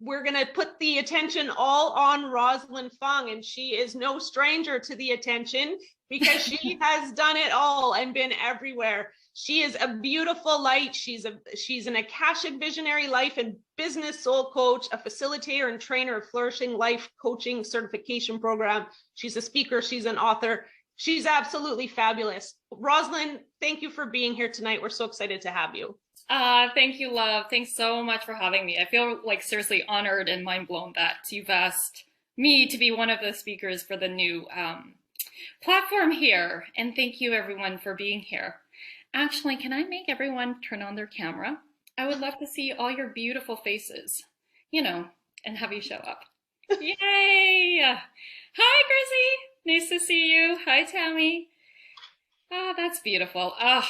we're going to put the attention all on Rosalind Fung, and she is no stranger to the attention because she has done it all and been everywhere. She is a beautiful light. She's an Akashic visionary life and business soul coach, a facilitator and trainer of Flourishing Life Coaching Certification Program. She's a speaker. She's an author. She's absolutely fabulous. Rosalind, thank you for being here tonight. We're so excited to have you. Thank you, love. Thanks so much for having me. I feel like seriously honored and mind blown that you've asked me to be one of the speakers for the new platform here. And thank you everyone for being here. Actually, can I make everyone turn on their camera? I would love to see all your beautiful faces, you know, and have you show up. Yay! Hi, Chrissy. Nice to see you. Hi, Tammy. Oh, that's beautiful. Oh,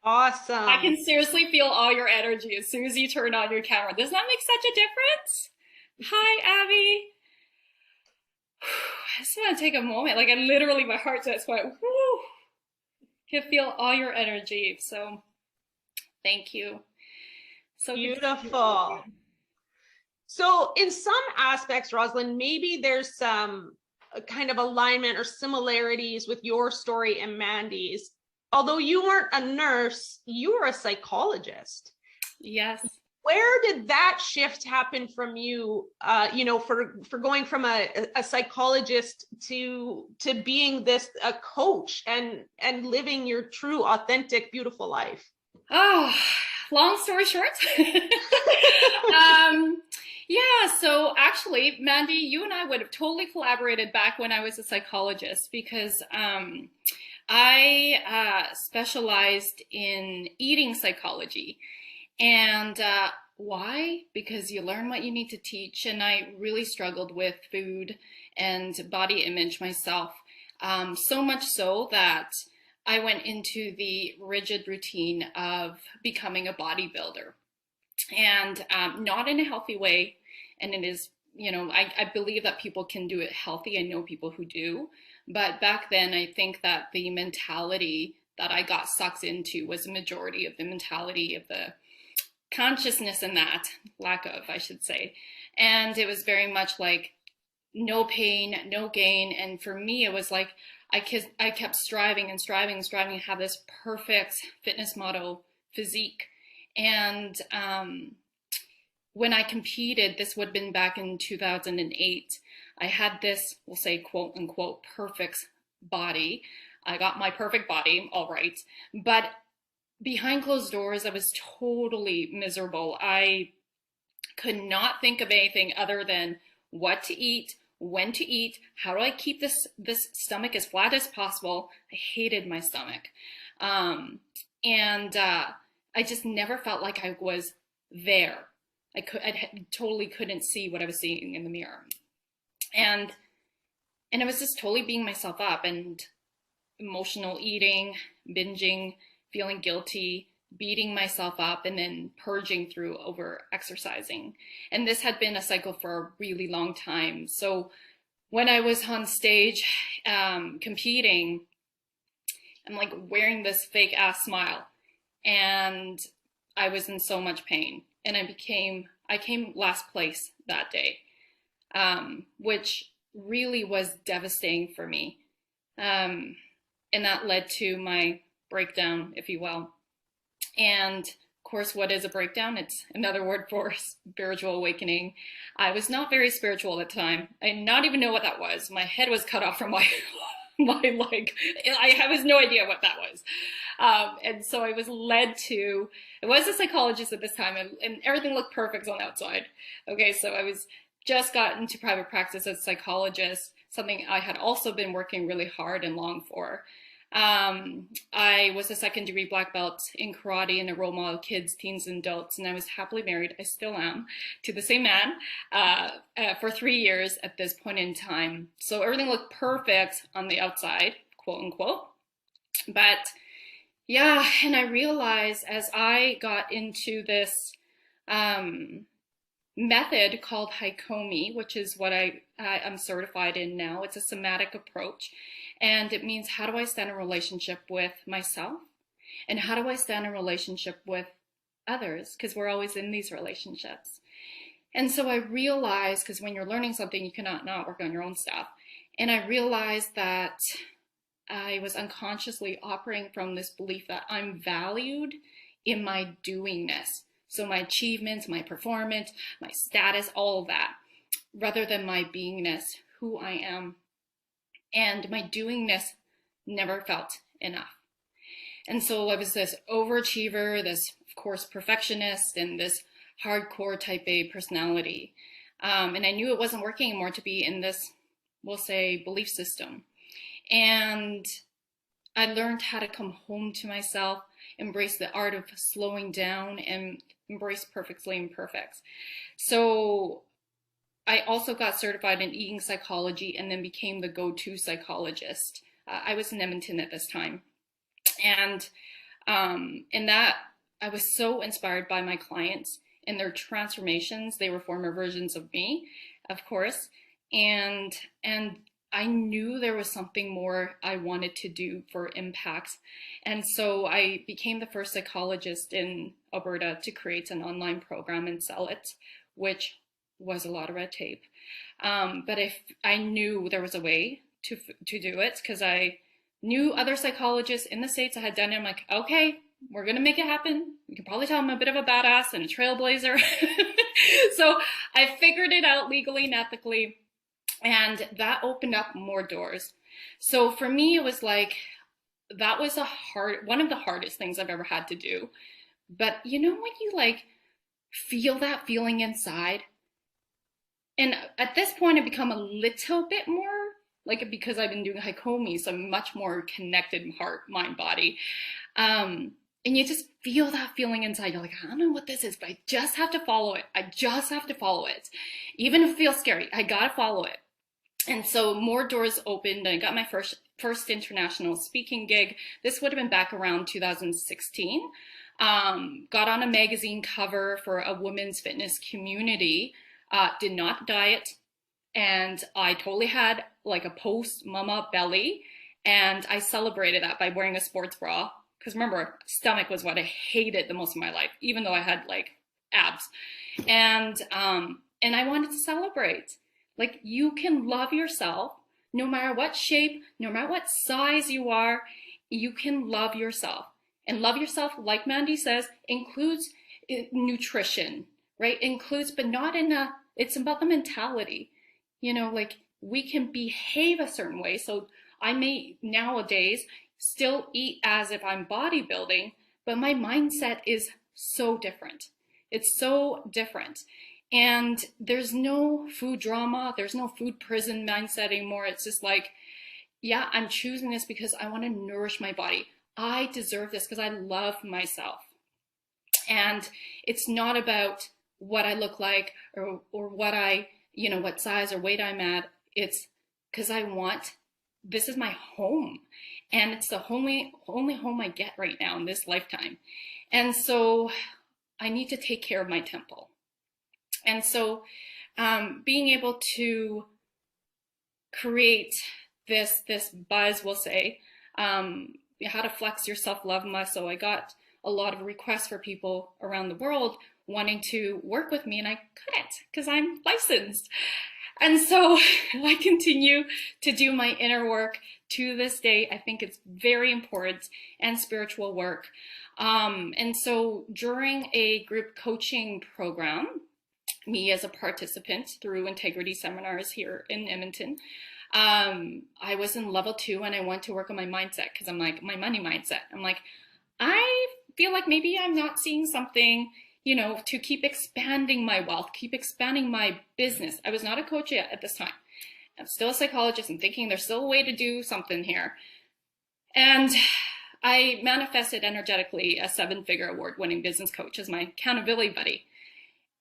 awesome. I can seriously feel all your energy as soon as you turn on your camera. Doesn't that make such a difference? Hi, Abby. I just want to take a moment. Like, I literally, my heart just went, whoo. I can feel all your energy. So, thank you. So beautiful. So, in some aspects, Rosalind, maybe there's some kind of alignment or similarities with your story and Mandy's. Although you weren't a nurse, you were a psychologist. Yes. Where did that shift happen from you, for going from a psychologist to being a coach and living your true, authentic, beautiful life? Oh, long story short. Yeah, so actually, Mandy, you and I would have totally collaborated back when I was a psychologist because I specialized in eating psychology. And why? Because you learn what you need to teach. And I really struggled with food and body image myself. So much so that I went into the rigid routine of becoming a bodybuilder. And not in a healthy way. And it is, I believe that people can do it healthy. I know people who do. But back then, I think that the mentality that I got sucked into was the majority of the mentality of the consciousness in that, lack of, I should say. And it was very much like no pain, no gain. And for me, it was like I kept striving and striving and striving to have this perfect fitness model physique. And when I competed, this would have been back in 2008, I had this, we'll say, quote unquote, perfect body. I got my perfect body, all right. But behind closed doors, I was totally miserable. I could not think of anything other than what to eat, when to eat, how do I keep this stomach as flat as possible. I hated my stomach. And I just never felt like I was there. I totally couldn't see what I was seeing in the mirror. And I was just totally beating myself up and emotional eating, binging, feeling guilty, beating myself up, and then purging through over exercising. And this had been a cycle for a really long time. So when I was on stage competing, I'm like wearing this fake ass smile. And I was in so much pain. And I came last place that day, which really was devastating for me. And that led to my breakdown, if you will. And of course, what is a breakdown? It's another word for spiritual awakening. I was not very spiritual at the time. I did not even know what that was. My head was cut off from my leg. I have no idea what that was. And so I was led to, I was a psychologist at this time, and everything looked perfect on the outside. Okay, so I was just got into private practice as a psychologist, something I had also been working really hard and long for. I was a second-degree black belt in karate and a role model kids, teens, and adults, and I was happily married, I still am, to the same man for 3 years at this point in time. So everything looked perfect on the outside, quote unquote. But yeah, and I realized as I got into this method called Haikomi, which is what I'm certified in now. It's a somatic approach. And it means, how do I stand in relationship with myself? And how do I stand in relationship with others? Because we're always in these relationships. And so I realized, because when you're learning something, you cannot not work on your own stuff. And I realized that I was unconsciously operating from this belief that I'm valued in my doingness. So my achievements, my performance, my status, all of that, rather than my beingness, who I am. And my doingness never felt enough. And so I was this overachiever, this, of course, perfectionist, and this hardcore type A personality. And I knew it wasn't working anymore to be in this, we'll say, belief system. And I learned how to come home to myself, embrace the art of slowing down, and embrace perfectly imperfects. So I also got certified in eating psychology and then became the go-to psychologist. I was in Edmonton at this time. And in that, I was so inspired by my clients and their transformations. They were former versions of me, of course. And I knew there was something more I wanted to do for impacts. And so I became the first psychologist in Alberta to create an online program and sell it, which was a lot of red tape. But if I knew there was a way to do it, because I knew other psychologists in the States that had done it. I'm like, okay, we're going to make it happen. You can probably tell I'm a bit of a badass and a trailblazer. So I figured it out legally and ethically, and that opened up more doors. So for me, it was like, that was one of the hardest things I've ever had to do. But you know, when you like feel that feeling inside, and at this point I've become a little bit more like, because I've been doing Haikomi, so I'm much more connected in heart, mind, body. And you just feel that feeling inside. You're like, I don't know what this is, but I just have to follow it. I just have to follow it. Even if it feels scary, I gotta follow it. And so more doors opened. I got my first international speaking gig. This would have been back around 2016. Got on a magazine cover for a women's fitness community. Did not diet. And I totally had like a post mama belly, and I celebrated that by wearing a sports bra. Because remember, stomach was what I hated the most in my life, even though I had like abs. And I wanted to celebrate. Like, you can love yourself no matter what shape, no matter what size you are. You can love yourself, and love yourself, like Mandy says, includes nutrition, right? Includes, but not in a. It's about the mentality. You know, like, we can behave a certain way. So I may nowadays still eat as if I'm bodybuilding, but my mindset is so different. It's so different. And there's no food drama. There's no food prison mindset anymore. It's just like, yeah, I'm choosing this because I want to nourish my body. I deserve this because I love myself. And it's not about what I look like or what I, you know, what size or weight I'm at. It's because this is my home, and it's the only home I get right now in this lifetime. And so I need to take care of my temple. And so being able to create this buzz, we'll say, how to flex your self-love muscle. I got a lot of requests for people around the world wanting to work with me, and I couldn't because I'm licensed. And so I continue to do my inner work to this day. I think it's very important, and spiritual work. And so during a group coaching program, me as a participant through integrity seminars here in Edmonton, I was in level 2, and I went to work on my mindset, because I'm like, my money mindset. I'm like, I feel like maybe I'm not seeing something, you know, to keep expanding my wealth, keep expanding my business. I was not a coach yet at this time. I'm still a psychologist. I'm thinking there's still a way to do something here. And I manifested energetically a 7-figure award-winning business coach as my accountability buddy.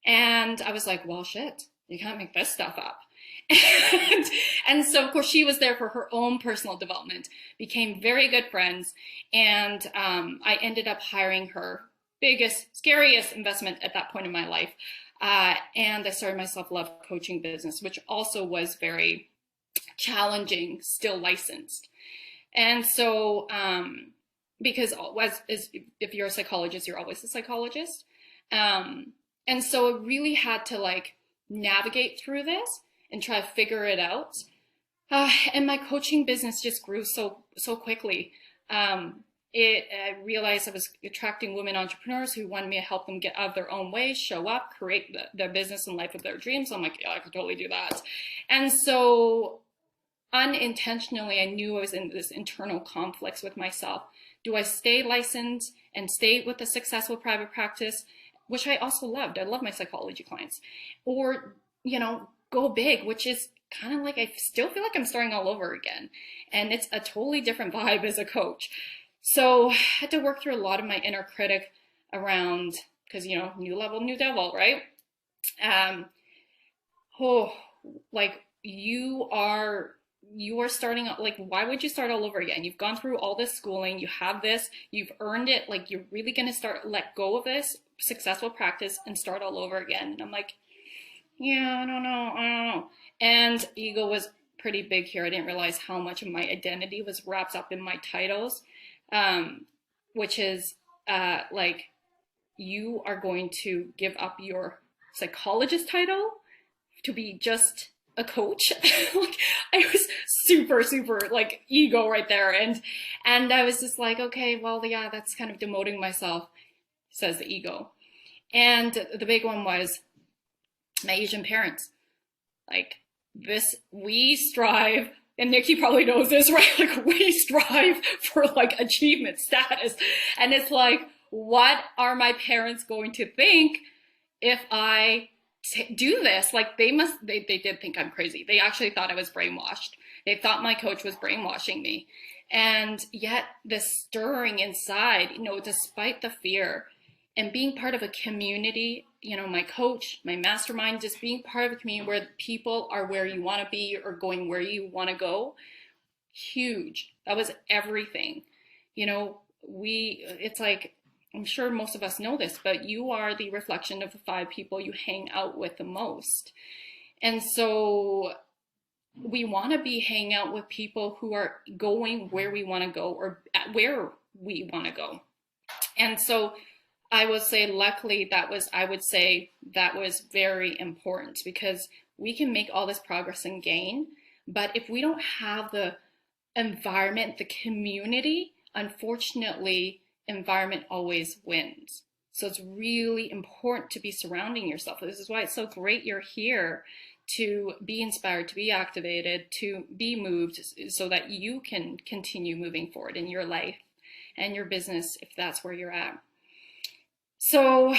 And I was like, well, shit, you can't make this stuff up. And so, of course, she was there for her own personal development, became very good friends. And I ended up hiring her. Biggest, scariest investment at that point in my life. And I started my self-love coaching business, which also was very challenging, still licensed. And so, because if you're a psychologist, you're always a psychologist. And so it really had to like navigate through this and try to figure it out. And my coaching business just grew so quickly. I realized I was attracting women entrepreneurs who wanted me to help them get out of their own way, show up, create their business and life of their dreams. So I'm like, yeah, I could totally do that. And so unintentionally, I knew I was in this internal conflicts with myself. Do I stay licensed and stay with a successful private practice, which I also loved? I love my psychology clients. Or, go big, which is kind of like, I still feel like I'm starting all over again. And it's a totally different vibe as a coach. So I had to work through a lot of my inner critic around, because, new level, new devil, right? You are starting out, like, why would you start all over again? You've gone through all this schooling, you have this, you've earned it, like, you're really going to let go of this successful practice and start all over again. And I'm like, yeah, I don't know. And ego was pretty big here. I didn't realize how much of my identity was wrapped up in my titles, which is you are going to give up your psychologist title to be just a coach. Like, I was super like ego right there. And I was just like, okay, well, yeah, that's kind of demoting myself, says the ego. And the big one was my Asian parents. Like, we strive, and Nikki probably knows this, right? Like, we strive for like achievement status. And it's like, what are my parents going to think if I do this? Like, they did think I'm crazy. They actually thought I was brainwashed. They thought my coach was brainwashing me. And yet the stirring inside, despite the fear and being part of a community, my coach, my mastermind, just being part of a community where people are where you want to be or going where you want to go, huge. That was everything. It's like, I'm sure most of us know this, but you are the reflection of the 5 people you hang out with the most. And so we want to be hanging out with people who are going where we want to go or where we want to go. And so I would say, luckily, that was very important, because we can make all this progress and gain, but if we don't have the environment, the community, unfortunately, environment always wins. So it's really important to be surrounding yourself. This is why it's so great you're here, to be inspired, to be activated, to be moved, so that you can continue moving forward in your life and your business, if that's where you're at. So,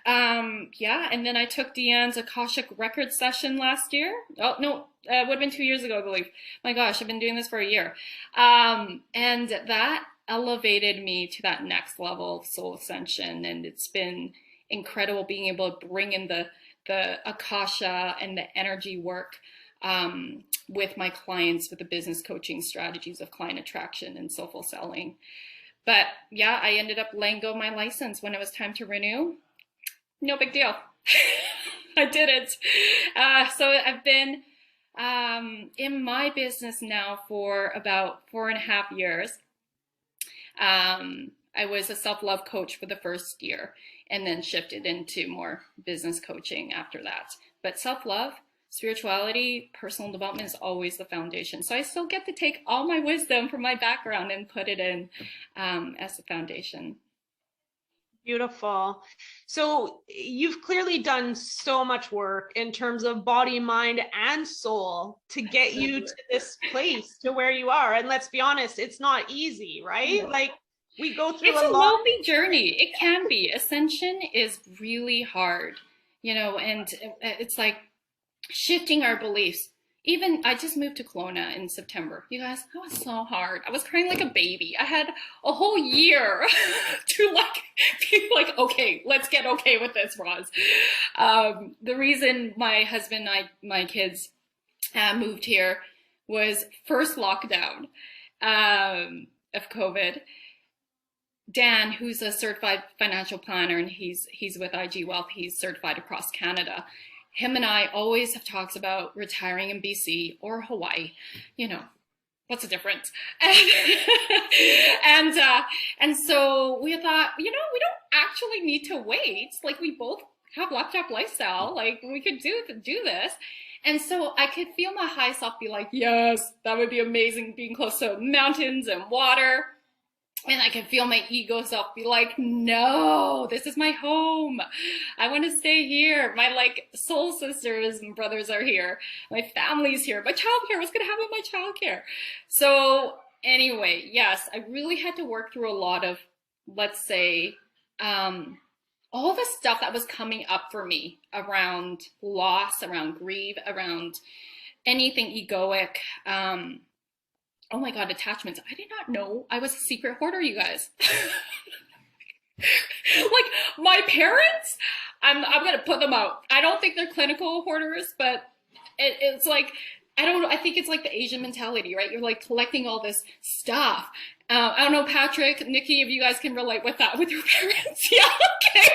and then I took Deanne's Akashic record session last year. Oh, no, it would have been 2 years ago, I believe. My gosh, I've been doing this for a year. And that elevated me to that next level of Soul Ascension. And it's been incredible being able to bring in the Akasha and the energy work with my clients, with the business coaching strategies of client attraction and soulful selling. But yeah, I ended up letting go of my license when it was time to renew. No big deal. I did it. So I've been in my business now for about 4.5 years. I was a self-love coach for the first year and then shifted into more business coaching after that. But self-love, spirituality, personal development is always the foundation. So I still get to take all my wisdom from my background and put it in as the foundation. Beautiful. So you've clearly done so much work in terms of body, mind, and soul to get you to this place, to where you are. And let's be honest, it's not easy, right? Like, we go through it's a lonely journey. It can be. Ascension is really hard, and it's like shifting our beliefs. Even I just moved to Kelowna in September. You guys, that was so hard. I was crying like a baby. I had a whole year to be like, okay, let's get okay with this, Roz. The reason my husband and my kids moved here was first lockdown of COVID. Dan, who's a certified financial planner, and he's with IG Wealth, he's certified across Canada. Him and I always have talks about retiring in BC or Hawaii, what's the difference? And, and so we thought, you know, we don't actually need to wait. Like we both have laptop lifestyle. Like we could do this. And so I could feel my high self be like, yes, that would be amazing being close to mountains and water. And I could feel my ego self be like, no, this is my home. I want to stay here. My like soul sisters and brothers are here. My family's here. My childcare, what's going to happen with my childcare? So anyway, yes, I really had to work through a lot of, let's say, all the stuff that was coming up for me around loss, around grief, around anything egoic. Oh my God, attachments. I did not know I was a secret hoarder, you guys. Like my parents, I'm going to put them out. I don't think they're clinical hoarders, but it's like, I don't know. I think it's like the Asian mentality, right? You're like collecting all this stuff. I don't know, Patrick, Nikki, if you guys can relate with that with your parents. Yeah, okay.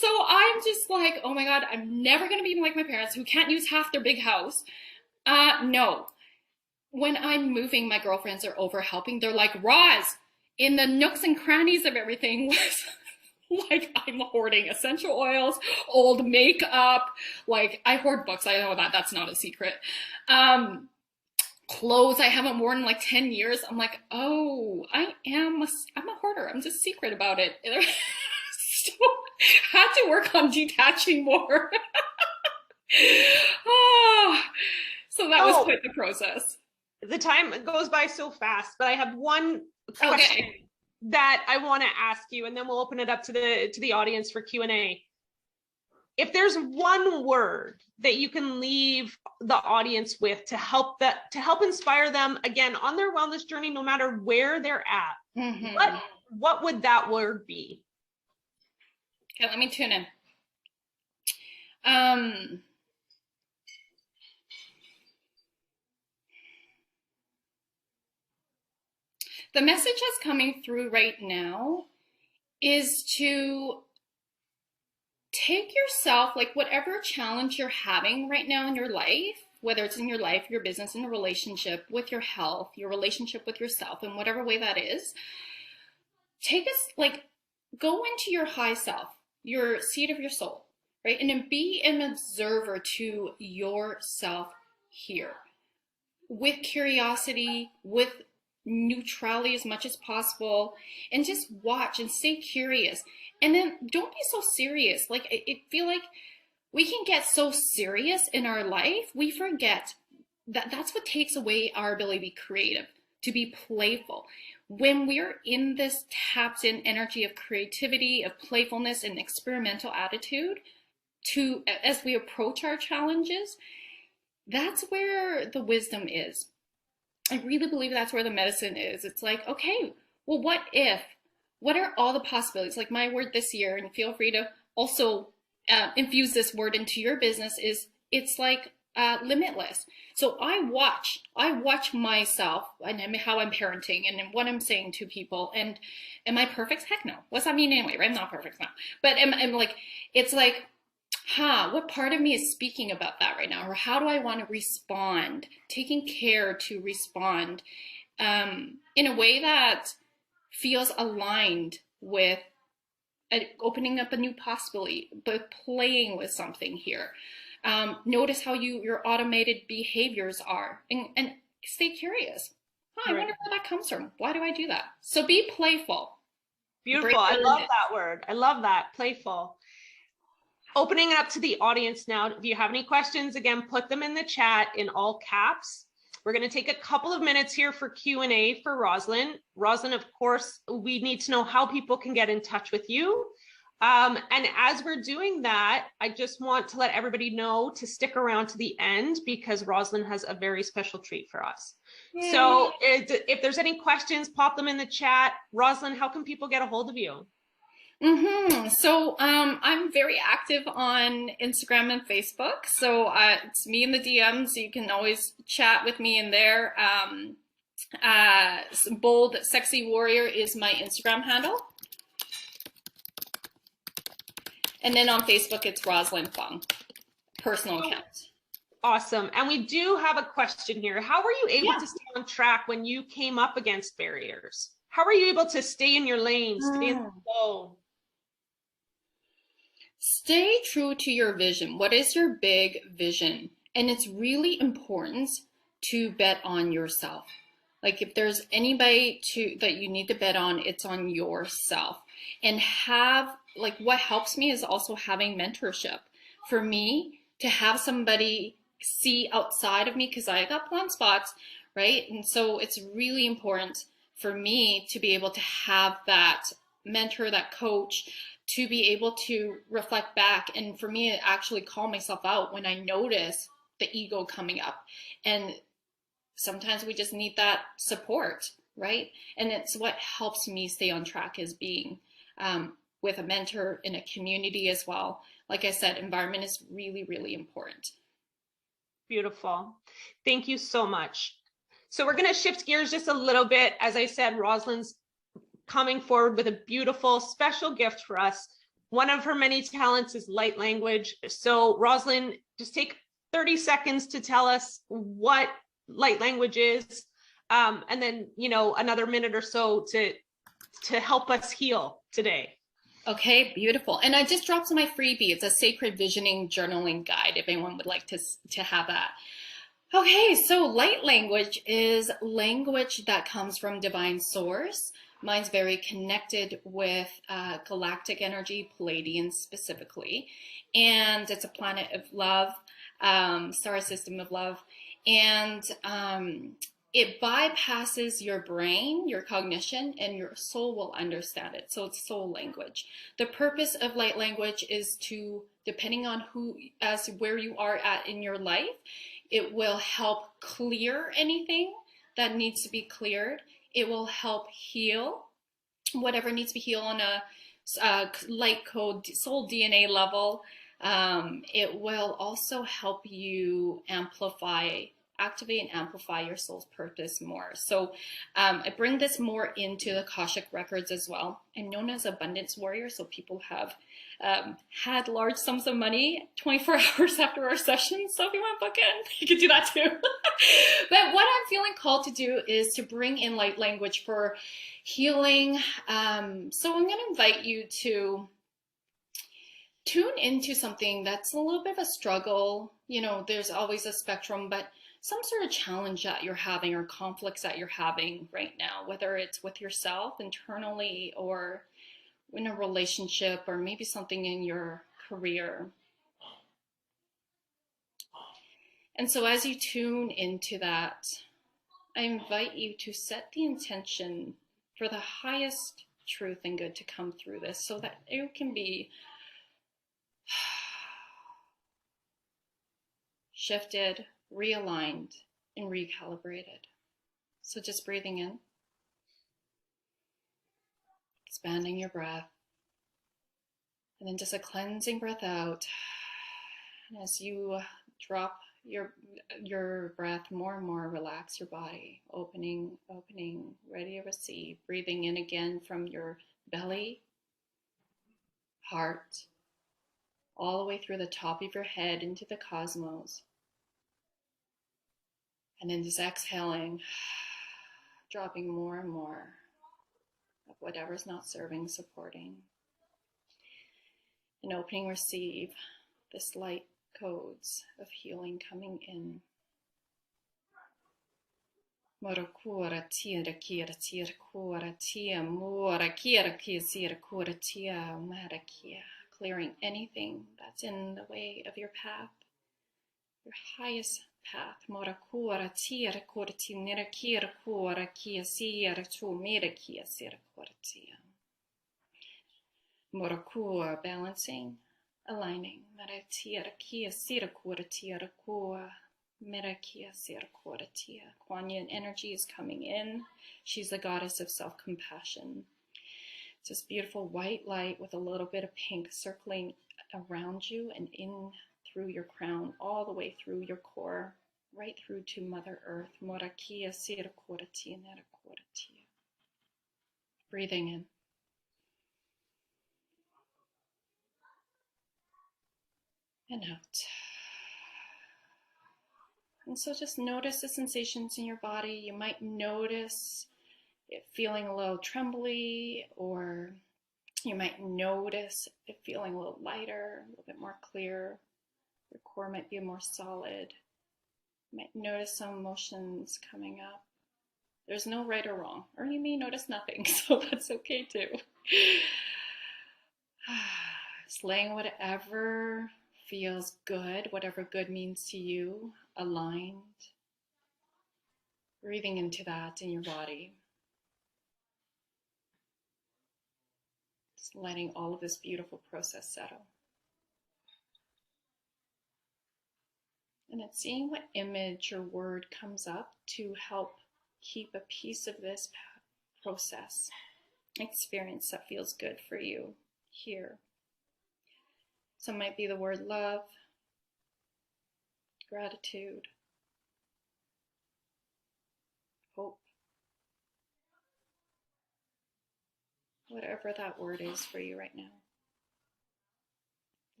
So I'm just like, oh my God, I'm never going to be like my parents who can't use half their big house. No. When I'm moving, my girlfriends are over helping. They're like, Roz, in the nooks and crannies of everything was like, I'm hoarding essential oils, old makeup. Like I hoard books. I know that that's not a secret. Clothes I haven't worn in like 10 years. I'm like, oh, I'm a hoarder. I'm just secret about it. So had to work on detaching more. Oh, so that was quite the process. The time goes by so fast, but I have one question that I want to ask you, and then we'll open it up to the audience for Q&A. If there's one word that you can leave the audience with to help inspire them again on their wellness journey, no matter where they're at, what would that word be? Okay, let me tune in. The message that's coming through right now is to take yourself, like whatever challenge you're having right now in your life, whether it's in your life, your business, in a relationship, with your health, your relationship with yourself, in whatever way that is, go into your high self, your seat of your soul, right? And then be an observer to yourself here with curiosity, with neutrality as much as possible, and just watch and stay curious. And then don't be so serious. Like I feel like we can get so serious in our life, we forget that that's what takes away our ability to be creative, to be playful. When we're in this tapped in energy of creativity, of playfulness and experimental attitude as we approach our challenges, that's where the wisdom is. I really believe that's where the medicine is. It's like, okay, well, what are all the possibilities? Like my word this year, and feel free to also infuse this word into your business, it's like limitless. So I watch myself and how I'm parenting and what I'm saying to people. And am I perfect? Heck no. What's that mean anyway? Right? I'm not perfect now. But I'm like, it's like, what part of me is speaking about that right now? Or how do I want to respond? Taking care to respond in a way that feels aligned with opening up a new possibility, but playing with something here. Notice how your automated behaviors are, and stay curious. I wonder where that comes from. Why do I do that? So be playful. Beautiful. I love that word. I love that. Playful. Opening it up to the audience now. If you have any questions, again, put them in the chat in all caps. We're going to take a couple of minutes here for Q&A for Roslyn. Roslyn, of course, we need to know how people can get in touch with you. And as we're doing that, I just want to let everybody know to stick around to the end because Roslyn has a very special treat for us. Yay. So if there's any questions, pop them in the chat. Roslyn, how can people get a hold of you? So I'm very active on Instagram and Facebook. So it's me in the DMs. You can always chat with me in there. Bold Sexy Warrior is my Instagram handle. And then on Facebook, it's Roslyn Fung, personal account. Awesome. And we do have a question here. How were you able to stay on track when you came up against barriers? How were you able to stay in your lane, stay in the flow? Stay true to your vision. What is your big vision? And it's really important to bet on yourself. Like if there's anybody that you need to bet on, it's on yourself. And what helps me is also having mentorship. For me, to have somebody see outside of me, because I got blind spots, right? And so it's really important for me to be able to have that mentor, that coach, to be able to reflect back. And for me, to actually call myself out when I notice the ego coming up. And sometimes we just need that support, right? And it's what helps me stay on track, is being with a mentor in a community as well. Like I said, environment is really, really important. Beautiful. Thank you so much. So we're going to shift gears just a little bit. As I said, Rosalind's coming forward with a beautiful, special gift for us. One of her many talents is light language. So Rosalind, just take 30 seconds to tell us what light language is, and then, another minute or so to help us heal today. Okay, beautiful. And I just dropped my freebie. It's a sacred visioning journaling guide, if anyone would like to have that. Okay, so light language is language that comes from divine source. Mine's very connected with galactic energy, Palladian specifically. And it's a planet of love, star system of love. And it bypasses your brain, your cognition, and your soul will understand it. So it's soul language. The purpose of light language is to, depending on where you are at in your life, it will help clear anything that needs to be cleared. It will help heal whatever needs to be healed on a light code soul DNA level. It will also help you activate and amplify your soul's purpose more. So I bring this more into the Akashic records as well. I'm known as Abundance Warrior, so people have had large sums of money 24 hours after our session. So if you want to book in, you can do that too. But what I'm feeling called to do is to bring in light language for healing. So I'm going to invite you to tune into something that's a little bit of a struggle. There's always a spectrum, but some sort of challenge that you're having or conflicts that you're having right now, whether it's with yourself internally or in a relationship or maybe something in your career. And so as you tune into that, I invite you to set the intention for the highest truth and good to come through this so that it can be shifted, realigned, and recalibrated. So just breathing in, expanding your breath, and then just a cleansing breath out. And as you drop your breath more and more, relax your body, opening, ready to receive. Breathing in again from your belly, heart, all the way through the top of your head into the cosmos. And then just exhaling, dropping more and more of whatever's not serving, supporting. And opening, receive this light codes of healing coming in. Morakura tira kira tira kura tia mora kira kia tira kura tia marakia. Clearing anything that's in the way of your path, your highest path. Morakura tira kura tinira kira kura kia sira tu mira kia sira kura tia. Morakura, balancing, aligning. Maratira kia sira kura tira kura. Mirakia Sirakoratia. Kuan Yin energy is coming in. She's the goddess of self-compassion. It's this beautiful white light with a little bit of pink circling around you and in through your crown, all the way through your core, right through to Mother Earth. Morakia Sirakoratia Narakoratia. Breathing in. And out. And so just notice the sensations in your body. You might notice it feeling a little trembly, or you might notice it feeling a little lighter, a little bit more clear. Your core might be more solid. You might notice some emotions coming up. There's no right or wrong, or you may notice nothing, so that's okay too. Just letting whatever feels good, whatever good means to you, aligned. Breathing into that in your body. Just letting all of this beautiful process settle. And it's seeing what image or word comes up to help keep a piece of this process, experience that feels good for you here. Some might be the word love, gratitude, hope, whatever that word is for you right now.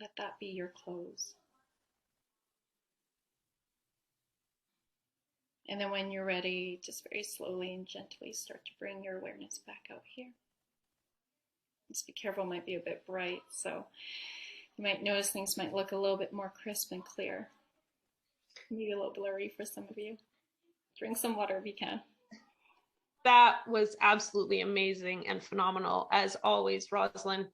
Let that be your close. And then when you're ready, just very slowly and gently start to bring your awareness back out here. Just be careful, it might be a bit bright, so you might notice things might look a little bit more crisp and clear. Maybe a little blurry for some of you. Drink some water if you can. That was absolutely amazing and phenomenal, as always, Rosalind.